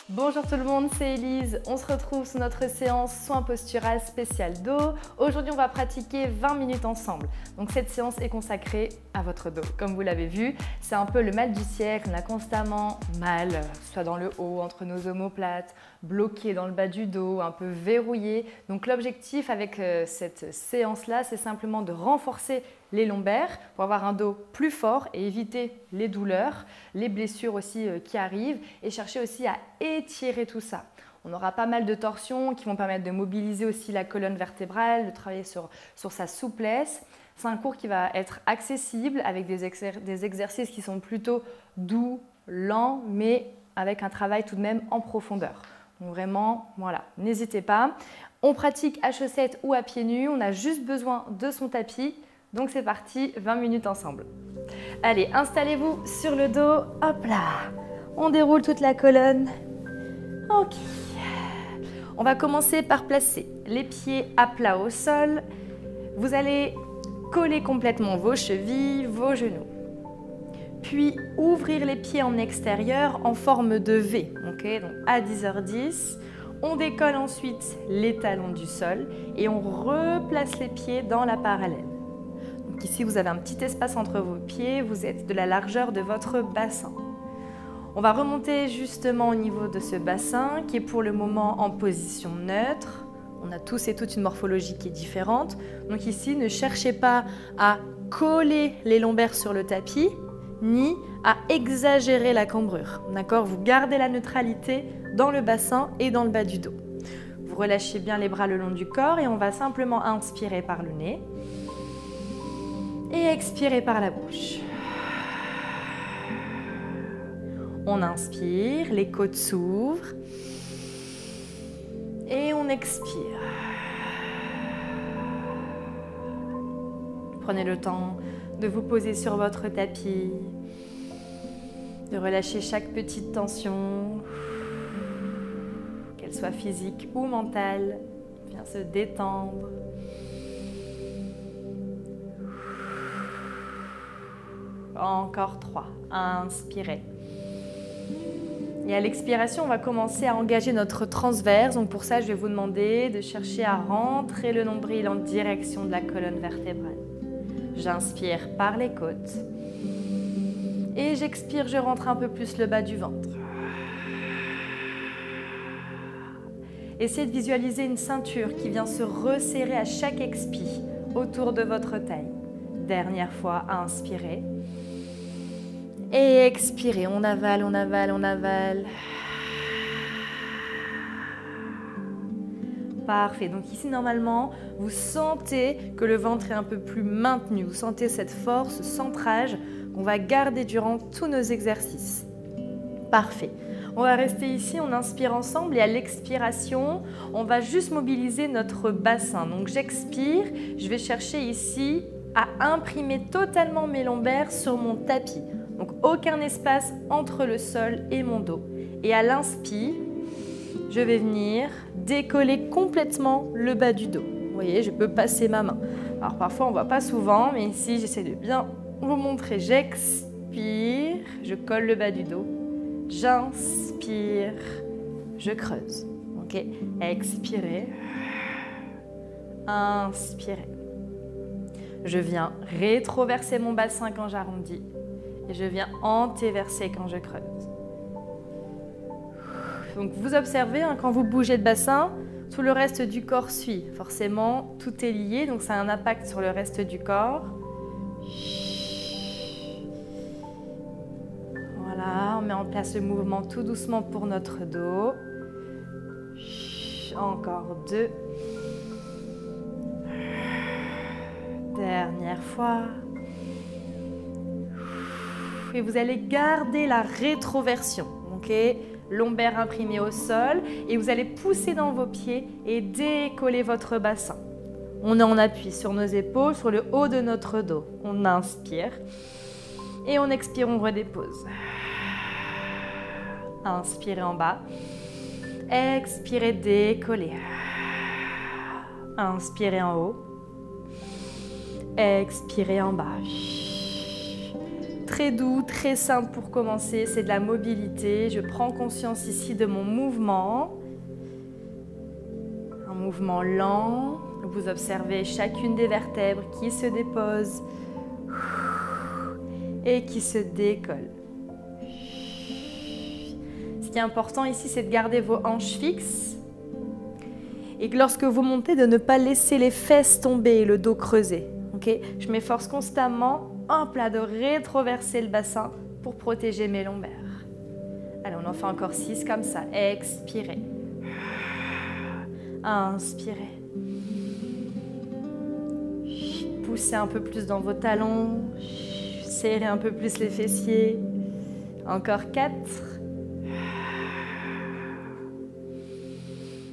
Bonjour tout le monde, c'est Elise. On se retrouve sur notre séance soins posturales spéciale dos. Aujourd'hui, on va pratiquer 20 minutes ensemble. Donc cette séance est consacrée à votre dos. Comme vous l'avez vu, c'est un peu le mal du siècle. On a constamment mal, soit dans le haut, entre nos omoplates, bloqué dans le bas du dos, un peu verrouillé. Donc l'objectif avec cette séance-là, c'est simplement de renforcer les lombaires pour avoir un dos plus fort et éviter les douleurs, les blessures aussi qui arrivent et chercher aussi à étirer tout ça. On aura pas mal de torsions qui vont permettre de mobiliser aussi la colonne vertébrale, de travailler sur sa souplesse. C'est un cours qui va être accessible avec des exercices qui sont plutôt doux, lents, mais avec un travail tout de même en profondeur. Donc vraiment, voilà, n'hésitez pas. On pratique à chaussettes ou à pieds nus, on a juste besoin de son tapis. Donc c'est parti, 20 minutes ensemble. Allez, installez-vous sur le dos, hop là. On déroule toute la colonne. Ok. On va commencer par placer les pieds à plat au sol. Vous allez coller complètement vos chevilles, vos genoux. Puis ouvrir les pieds en extérieur en forme de V. Okay, donc à 10h10. On décolle ensuite les talons du sol et on replace les pieds dans la parallèle. Donc ici, vous avez un petit espace entre vos pieds, vous êtes de la largeur de votre bassin. On va remonter justement au niveau de ce bassin qui est pour le moment en position neutre. On a tous et toutes une morphologie qui est différente. Donc ici, ne cherchez pas à coller les lombaires sur le tapis, ni à exagérer la cambrure. D'accord ? Vous gardez la neutralité dans le bassin et dans le bas du dos. Vous relâchez bien les bras le long du corps et on va simplement inspirer par le nez. Et expirez par la bouche. On inspire, les côtes s'ouvrent. Et on expire. Prenez le temps de vous poser sur votre tapis, de relâcher chaque petite tension, qu'elle soit physique ou mentale, bien se détendre. Encore 3. Inspirez. Et à l'expiration, on va commencer à engager notre transverse. Donc pour ça, je vais vous demander de chercher à rentrer le nombril en direction de la colonne vertébrale. J'inspire par les côtes. Et j'expire, je rentre un peu plus le bas du ventre. Essayez de visualiser une ceinture qui vient se resserrer à chaque expi autour de votre taille. Dernière fois, inspirez. Et expirez, on avale, on avale, on avale. Parfait, donc ici normalement, vous sentez que le ventre est un peu plus maintenu. Vous sentez cette force, ce centrage qu'on va garder durant tous nos exercices. Parfait. On va rester ici, on inspire ensemble et à l'expiration, on va juste mobiliser notre bassin. Donc j'expire, je vais chercher ici à imprimer totalement mes lombaires sur mon tapis. Donc aucun espace entre le sol et mon dos. Et à l'inspire, je vais venir décoller complètement le bas du dos. Vous voyez, je peux passer ma main. Alors parfois on ne voit pas souvent, mais ici j'essaie de bien vous montrer. J'expire, je colle le bas du dos. J'inspire, je creuse. Ok, expirez. Inspirez. Je viens rétroverser mon bassin quand j'arrondis. Et je viens antéverser quand je creuse. Donc vous observez, quand vous bougez de bassin, tout le reste du corps suit. Forcément, tout est lié, donc ça a un impact sur le reste du corps. Voilà, on met en place le mouvement tout doucement pour notre dos. Encore 2. Dernière fois. Et vous allez garder la rétroversion, ok? Lombaire imprimé au sol et vous allez pousser dans vos pieds et décoller votre bassin. On est en appui sur nos épaules, sur le haut de notre dos. On inspire et on expire, on redépose. Inspirez en bas. Expirez, décollez. Inspirez en haut. Expirez en bas. très doux, très simple pour commencer, c'est de la mobilité. Je prends conscience ici de mon mouvement. Un mouvement lent. Vous observez chacune des vertèbres qui se dépose et qui se décolle. Ce qui est important ici, c'est de garder vos hanches fixes et que lorsque vous montez, de ne pas laisser les fesses tomber et le dos creusé. Okay, je m'efforce constamment, hop là, de rétroverser le bassin pour protéger mes lombaires. Allez, on en fait encore 6 comme ça. Expirez. Inspirez. Poussez un peu plus dans vos talons. Serrez un peu plus les fessiers. Encore 4.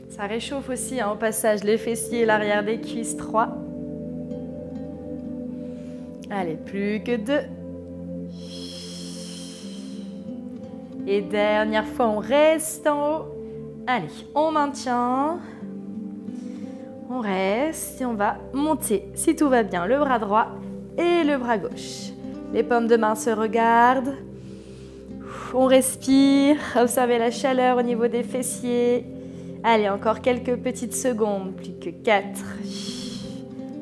Ça réchauffe aussi au passage les fessiers et l'arrière des cuisses. 3. Allez, plus que 2. Et dernière fois, on reste en haut. Allez, on maintient. On reste et on va monter, si tout va bien, le bras droit et le bras gauche. Les paumes de main se regardent. On respire. Observez la chaleur au niveau des fessiers. Allez, encore quelques petites secondes. Plus que 4.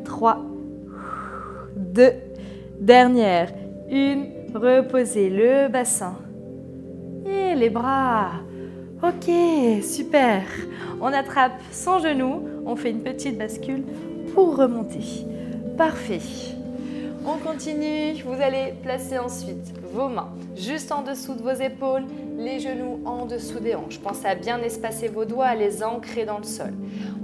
3. 2. Dernière. 1. Reposez le bassin. Et les bras. Ok, super. On attrape son genou. On fait une petite bascule pour remonter. Parfait. On continue. Vous allez placer ensuite vos mains juste en dessous de vos épaules, les genoux en dessous des hanches. Pensez à bien espacer vos doigts, à les ancrer dans le sol.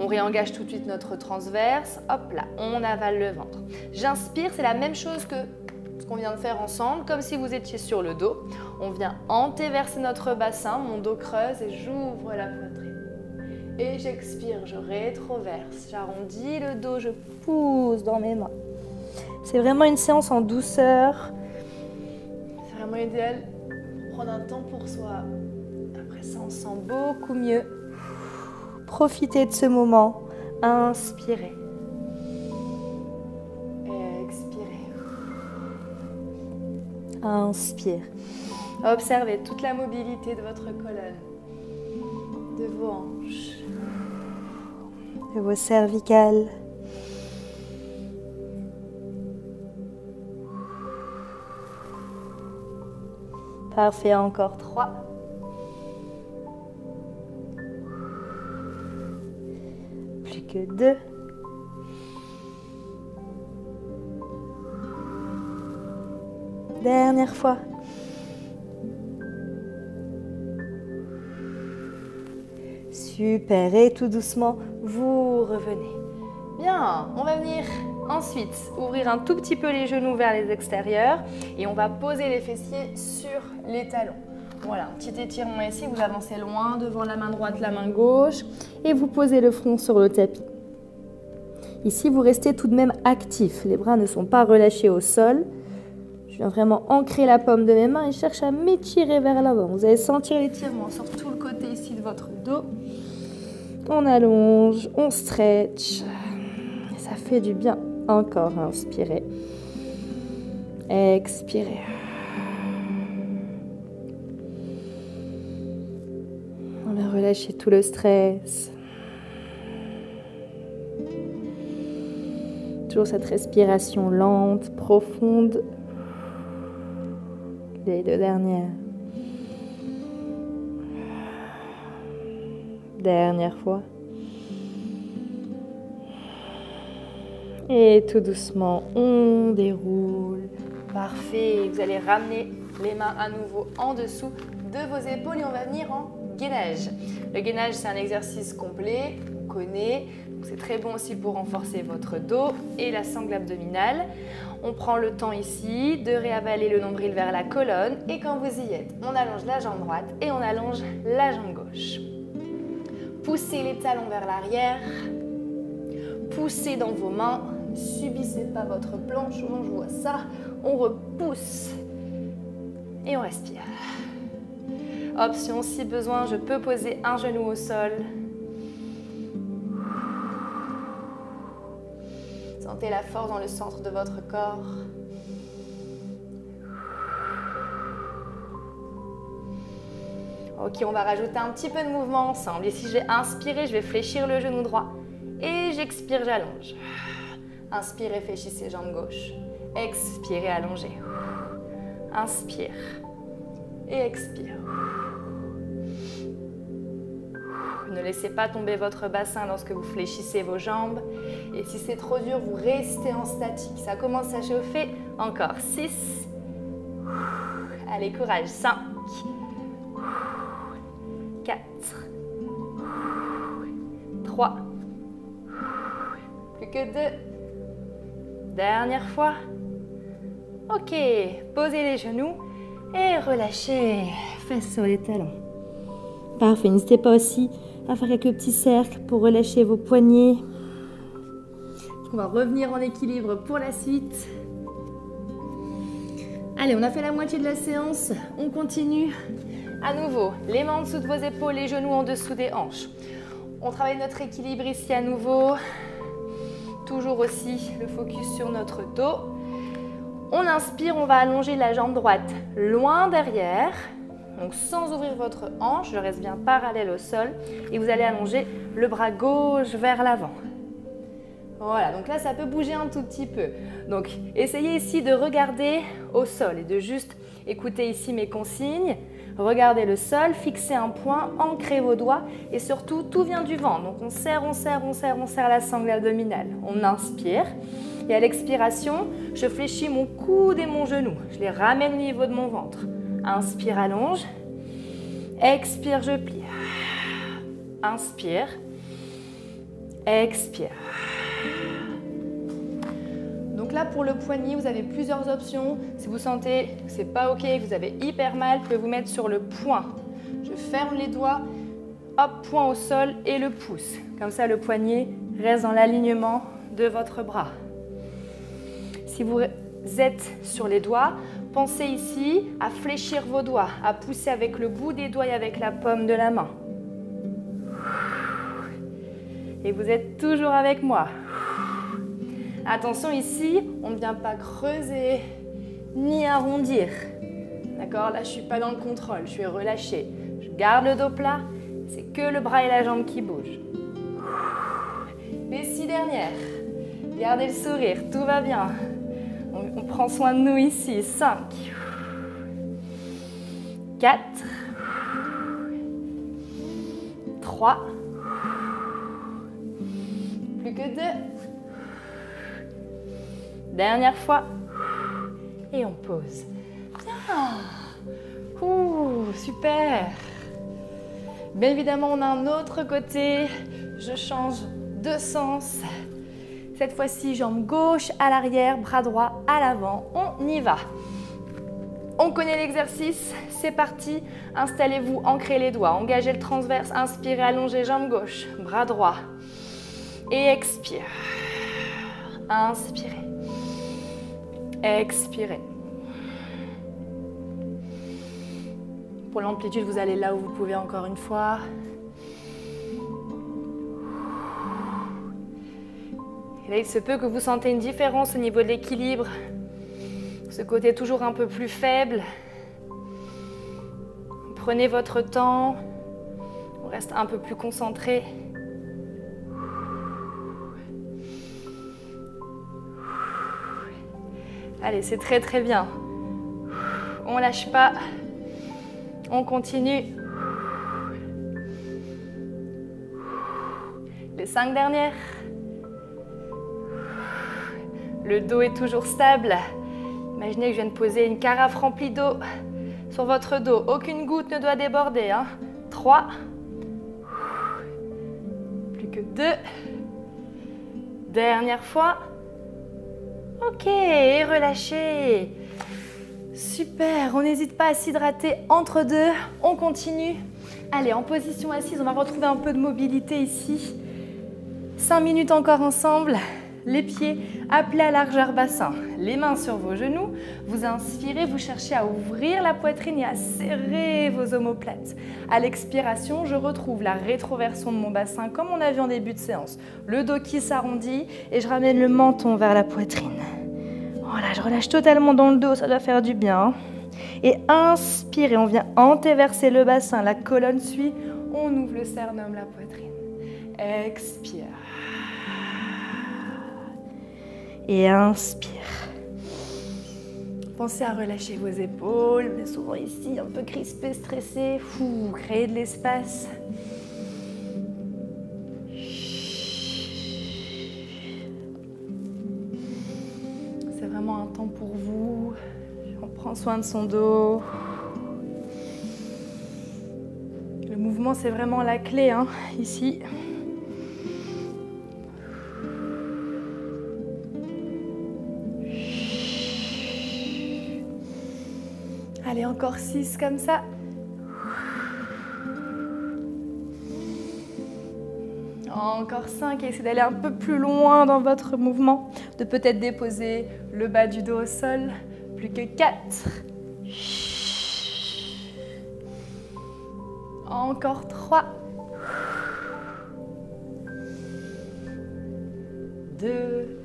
On réengage tout de suite notre transverse. Hop là, on avale le ventre. J'inspire, c'est la même chose que ce qu'on vient de faire ensemble, comme si vous étiez sur le dos. On vient antéverser notre bassin, mon dos creuse et j'ouvre la poitrine. Et j'expire, je rétroverse, j'arrondis le dos, je pousse dans mes mains. C'est vraiment une séance en douceur. C'est vraiment idéal de prendre un temps pour soi. Après ça, on se sent beaucoup mieux. Profitez de ce moment. Inspirez. Expirez. Inspire. Observez toute la mobilité de votre colonne, de vos hanches, de vos cervicales. Parfait, encore 3. Plus que 2. Dernière fois. Super, et tout doucement, vous revenez. Bien, on va venir ensuite ouvrir un tout petit peu les genoux vers les extérieurs et on va poser les fessiers sur les talons. Voilà, un petit étirement ici, vous avancez loin devant la main droite, la main gauche et vous posez le front sur le tapis. Ici, vous restez tout de même actif, les bras ne sont pas relâchés au sol. Je viens vraiment ancrer la paume de mes mains et cherche à m'étirer vers l'avant. Vous allez sentir l'étirement sur tout le côté ici de votre dos. On allonge, on stretch. Ça fait du bien. Encore, inspirez. Expirez. On va relâcher tout le stress. Toujours cette respiration lente, profonde. Les 2 dernières. Dernière fois. Et tout doucement, on déroule. Parfait. Vous allez ramener les mains à nouveau en dessous de vos épaules et on va venir en gainage. Le gainage, c'est un exercice complet, on connaît. C'est très bon aussi pour renforcer votre dos et la sangle abdominale. On prend le temps ici de réavaler le nombril vers la colonne et quand vous y êtes, on allonge la jambe droite et on allonge la jambe gauche. Poussez les talons vers l'arrière. Poussez dans vos mains. Ne subissez pas votre planche. Souvent, je vois ça. On repousse. Et on respire. Option, si besoin, je peux poser un genou au sol. Sentez la force dans le centre de votre corps. Ok, on va rajouter un petit peu de mouvement ensemble. Ici, je vais inspirer, je vais fléchir le genou droit. Et j'expire, j'allonge. Inspirez, fléchissez jambe gauche. Expirez, allongez. Inspire et expire. Ne laissez pas tomber votre bassin lorsque vous fléchissez vos jambes. Et si c'est trop dur, vous restez en statique. Ça commence à chauffer. Encore 6. Allez, courage. 5. 4. 3. Plus que 2. Dernière fois. Ok, posez les genoux et relâchez. Fesses sur les talons. Parfait, n'hésitez pas aussi à faire quelques petits cercles pour relâcher vos poignets. On va revenir en équilibre pour la suite. Allez, on a fait la moitié de la séance. On continue. À nouveau, les mains en dessous de vos épaules, les genoux en dessous des hanches. On travaille notre équilibre ici à nouveau. Toujours aussi le focus sur notre dos. On inspire, on va allonger la jambe droite loin derrière. Donc sans ouvrir votre hanche, je reste bien parallèle au sol. Et vous allez allonger le bras gauche vers l'avant. Voilà, donc là ça peut bouger un tout petit peu. Donc essayez ici de regarder au sol et de juste écouter ici mes consignes. Regardez le sol, fixez un point, ancrez vos doigts et surtout tout vient du ventre. Donc on serre, on serre, on serre, on serre la sangle abdominale. On inspire et à l'expiration, je fléchis mon coude et mon genou. Je les ramène au niveau de mon ventre. Inspire, allonge. Expire, je plie. Inspire. Expire. Donc là, pour le poignet, vous avez plusieurs options. Si vous sentez que ce n'est pas OK, que vous avez hyper mal, vous pouvez vous mettre sur le poing. Je ferme les doigts, hop, poing au sol et le pouce. Comme ça, le poignet reste dans l'alignement de votre bras. Si vous êtes sur les doigts, pensez ici à fléchir vos doigts, à pousser avec le bout des doigts et avec la paume de la main. Et vous êtes toujours avec moi. Attention ici, on ne vient pas creuser ni arrondir. D'accord? Là, je ne suis pas dans le contrôle, je suis relâchée. Je garde le dos plat, c'est que le bras et la jambe qui bougent. Les 6 dernières. Gardez le sourire, tout va bien. On prend soin de nous ici. 5. 4. 3. Plus que 2. Dernière fois. Et on pose. Bien. Ouh, super. Bien évidemment, on a un autre côté. Je change de sens. Cette fois-ci, jambe gauche à l'arrière, bras droit à l'avant. On y va. On connaît l'exercice. C'est parti. Installez-vous, ancrez les doigts. Engagez le transverse. Inspirez, allongez jambe gauche, bras droit. Et expire. Inspirez. Expirez. Pour l'amplitude, vous allez là où vous pouvez encore une fois. Et là, il se peut que vous sentez une différence au niveau de l'équilibre. Ce côté toujours un peu plus faible. Prenez votre temps. On reste un peu plus concentré. Allez, c'est très très bien. On ne lâche pas. On continue. Les 5 dernières. Le dos est toujours stable. Imaginez que je viens de poser une carafe remplie d'eau sur votre dos. Aucune goutte ne doit déborder. 3. Plus que 2. Dernière fois. Ok, et relâchez. Super, on n'hésite pas à s'hydrater entre deux. On continue. Allez, en position assise, on va retrouver un peu de mobilité ici. 5 minutes encore ensemble. Les pieds à plat largeur bassin. Les mains sur vos genoux. Vous inspirez, vous cherchez à ouvrir la poitrine et à serrer vos omoplates. À l'expiration, je retrouve la rétroversion de mon bassin comme on a vu en début de séance. Le dos qui s'arrondit et je ramène le menton vers la poitrine. Voilà, je relâche totalement dans le dos, ça doit faire du bien. Et inspirez, on vient antéverser le bassin, la colonne suit, on ouvre le sternum, la poitrine. Expire. Et inspire. Pensez à relâcher vos épaules, mais souvent ici, un peu crispé, stressé. Créez de l'espace. C'est vraiment un temps pour vous. On prend soin de son dos. Le mouvement, c'est vraiment la clé, hein, ici. Allez, encore 6 comme ça. Encore 5, et essayez d'aller un peu plus loin dans votre mouvement, de peut-être déposer le bas du dos au sol. Plus que 4. Encore 3. 2.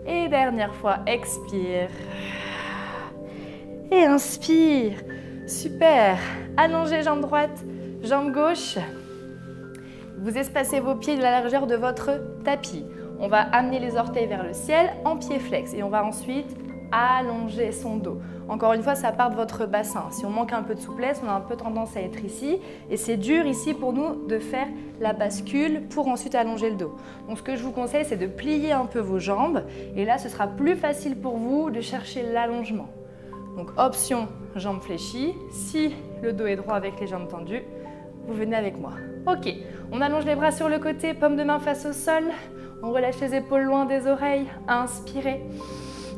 Et dernière fois, expire. Et inspire. Super. Allongez jambe droite, jambe gauche. Vous espacez vos pieds de la largeur de votre tapis. On va amener les orteils vers le ciel en pied flex. Et on va ensuite allonger son dos. Encore une fois, ça part de votre bassin. Si on manque un peu de souplesse, on a un peu tendance à être ici. Et c'est dur ici pour nous de faire la bascule pour ensuite allonger le dos. Donc ce que je vous conseille, c'est de plier un peu vos jambes. Et là, ce sera plus facile pour vous de chercher l'allongement. Donc option jambes fléchies. Si le dos est droit avec les jambes tendues, vous venez avec moi. Ok, on allonge les bras sur le côté, paume de main face au sol. On relâche les épaules loin des oreilles. Inspirez.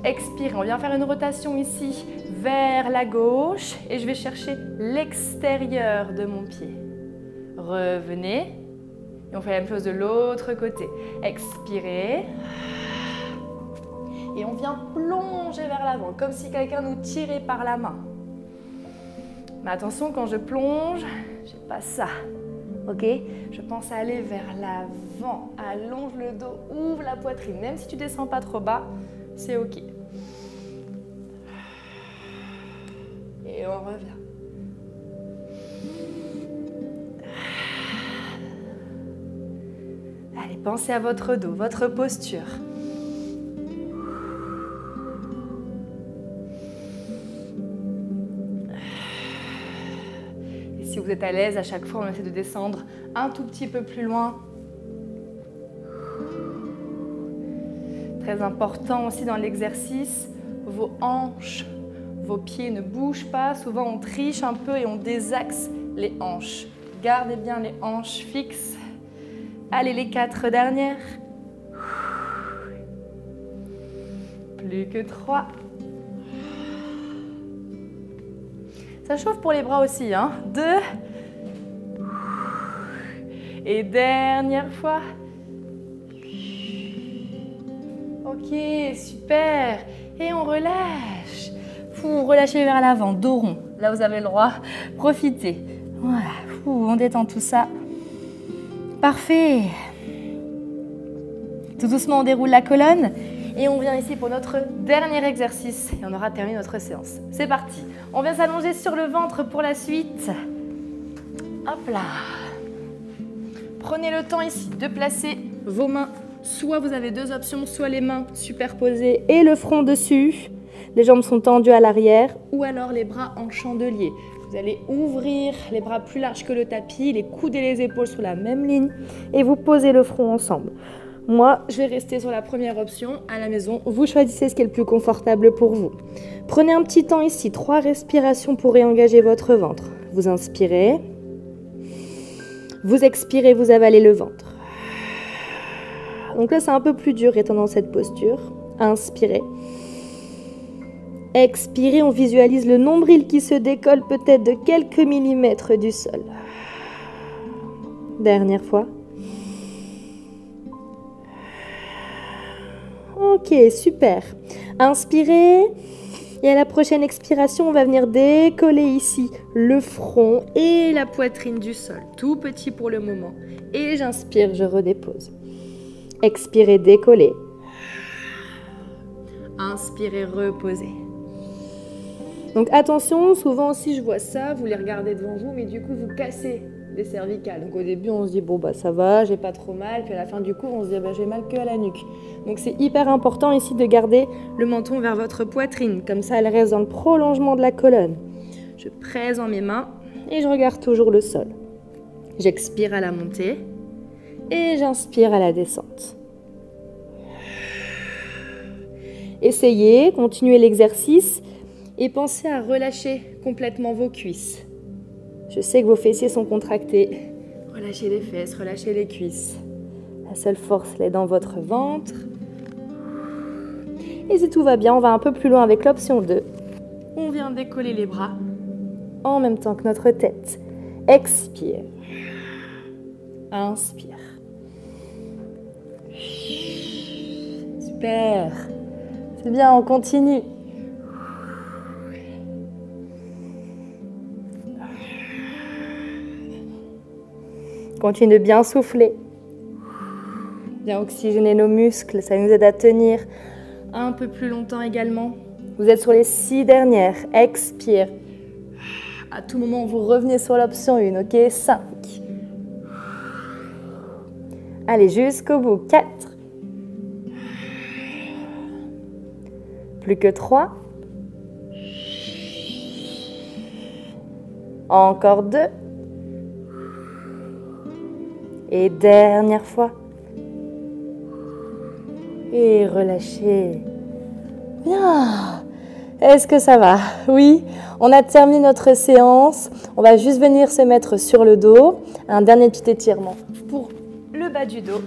Expirez. On vient faire une rotation ici vers la gauche. Et je vais chercher l'extérieur de mon pied. Revenez. Et on fait la même chose de l'autre côté. Expirez. Et on vient plonger vers l'avant, comme si quelqu'un nous tirait par la main. Mais attention, quand je plonge, je n'ai pas ça. Ok? Je pense à aller vers l'avant. Allonge le dos, ouvre la poitrine. Même si tu ne descends pas trop bas, c'est ok. Et on revient. Allez, pensez à votre dos, votre posture. Et si vous êtes à l'aise, à chaque fois, on essaie de descendre un tout petit peu plus loin. Très important aussi dans l'exercice, vos hanches, vos pieds ne bougent pas. Souvent, on triche un peu et on désaxe les hanches. Gardez bien les hanches fixes. Allez, les 4 dernières. Plus que 3. Ça chauffe pour les bras aussi, hein. 2. Et dernière fois. Ok, super. Et on relâche. Vous relâchez vers l'avant, dos rond. Là, vous avez le droit. Profitez. Voilà. On détend tout ça. Parfait. Tout doucement, on déroule la colonne. Et on vient ici pour notre dernier exercice. Et on aura terminé notre séance. C'est parti. On vient s'allonger sur le ventre pour la suite. Hop là. Prenez le temps ici de placer vos mains. Soit vous avez 2 options, soit les mains superposées et le front dessus. Les jambes sont tendues à l'arrière. Ou alors les bras en chandelier. Vous allez ouvrir les bras plus larges que le tapis, les coudes et les épaules sur la même ligne. Et vous posez le front ensemble. Moi, je vais rester sur la première option à la maison. Vous choisissez ce qui est le plus confortable pour vous. Prenez un petit temps ici, 3 respirations pour réengager votre ventre. Vous inspirez. Vous expirez, vous avalez le ventre. Donc là, c'est un peu plus dur étant dans cette posture. Inspirez. Expirez, on visualise le nombril qui se décolle peut-être de quelques millimètres du sol. Dernière fois. Ok, super. Inspirez. Et à la prochaine expiration, on va venir décoller ici le front et la poitrine du sol. Tout petit pour le moment. Et j'inspire, je redépose. Expirez, décollez. Inspirez, reposez. Donc attention, souvent aussi je vois ça, vous les regardez devant vous, mais du coup vous cassez des cervicales. Donc au début on se dit bon bah ça va, j'ai pas trop mal, puis à la fin du cours on se dit bah j'ai mal que à la nuque. Donc c'est hyper important ici de garder le menton vers votre poitrine, comme ça elle reste dans le prolongement de la colonne. Je presse dans mes mains et je regarde toujours le sol. J'expire à la montée et j'inspire à la descente. Essayez, continuez l'exercice et pensez à relâcher complètement vos cuisses. Je sais que vos fessiers sont contractés. Relâchez les fesses, relâchez les cuisses. La seule force, elle est dans votre ventre. Et si tout va bien, on va un peu plus loin avec l'option 2. On vient décoller les bras en même temps que notre tête. Expire. Inspire. Super. C'est bien, on continue. Continue de bien souffler. Bien oxygéner nos muscles, ça nous aide à tenir un peu plus longtemps également. Vous êtes sur les 6 dernières. Expire. À tout moment, vous revenez sur l'option 1, ok? 5. Allez, jusqu'au bout. 4. Plus que 3. Encore 2. Et dernière fois. Et relâchez. Bien. Est-ce que ça va? Oui. On a terminé notre séance. On va juste venir se mettre sur le dos. Un dernier petit étirement pour le bas du dos.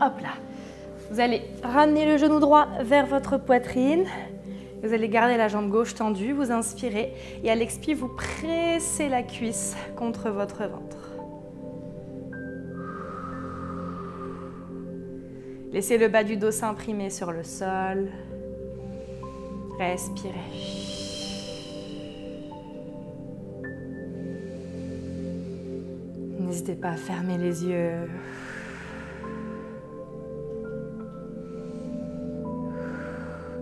Hop là. Vous allez ramener le genou droit vers votre poitrine. Vous allez garder la jambe gauche tendue. Vous inspirez. Et à l'expire, vous pressez la cuisse contre votre ventre. Laissez le bas du dos s'imprimer sur le sol. Respirez. N'hésitez pas à fermer les yeux.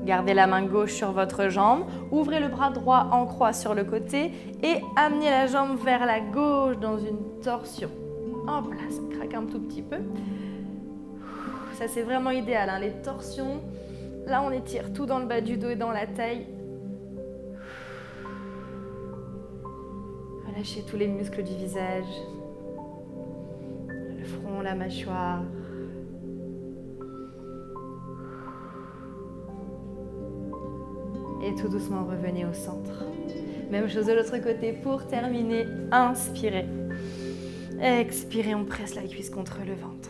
Gardez la main gauche sur votre jambe. Ouvrez le bras droit en croix sur le côté et amenez la jambe vers la gauche dans une torsion. Hop là, ça craque un tout petit peu. Ça, c'est vraiment idéal, hein, les torsions. Là, on étire tout dans le bas du dos et dans la taille. Relâchez tous les muscles du visage. Le front, la mâchoire. Et tout doucement, revenez au centre. Même chose de l'autre côté pour terminer. Inspirez. Expirez, on presse la cuisse contre le ventre.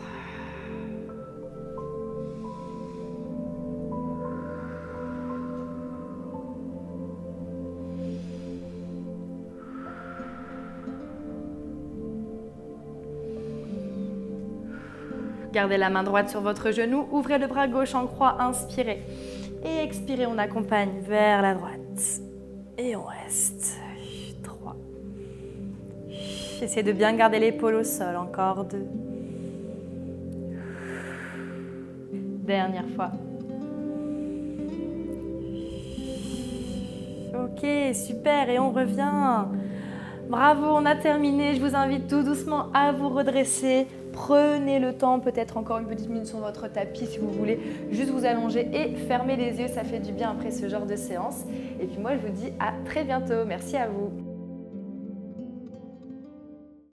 Gardez la main droite sur votre genou, ouvrez le bras gauche en croix, inspirez. Et expirez, on accompagne vers la droite. Et on reste. 3. Essayez de bien garder l'épaule au sol, encore 2. Dernière fois. Ok, super, et on revient. Bravo, on a terminé. Je vous invite tout doucement à vous redresser. Prenez le temps, peut-être encore une petite minute sur votre tapis si vous voulez. Juste vous allonger et fermer les yeux, ça fait du bien après ce genre de séance. Et puis moi, je vous dis à très bientôt. Merci à vous.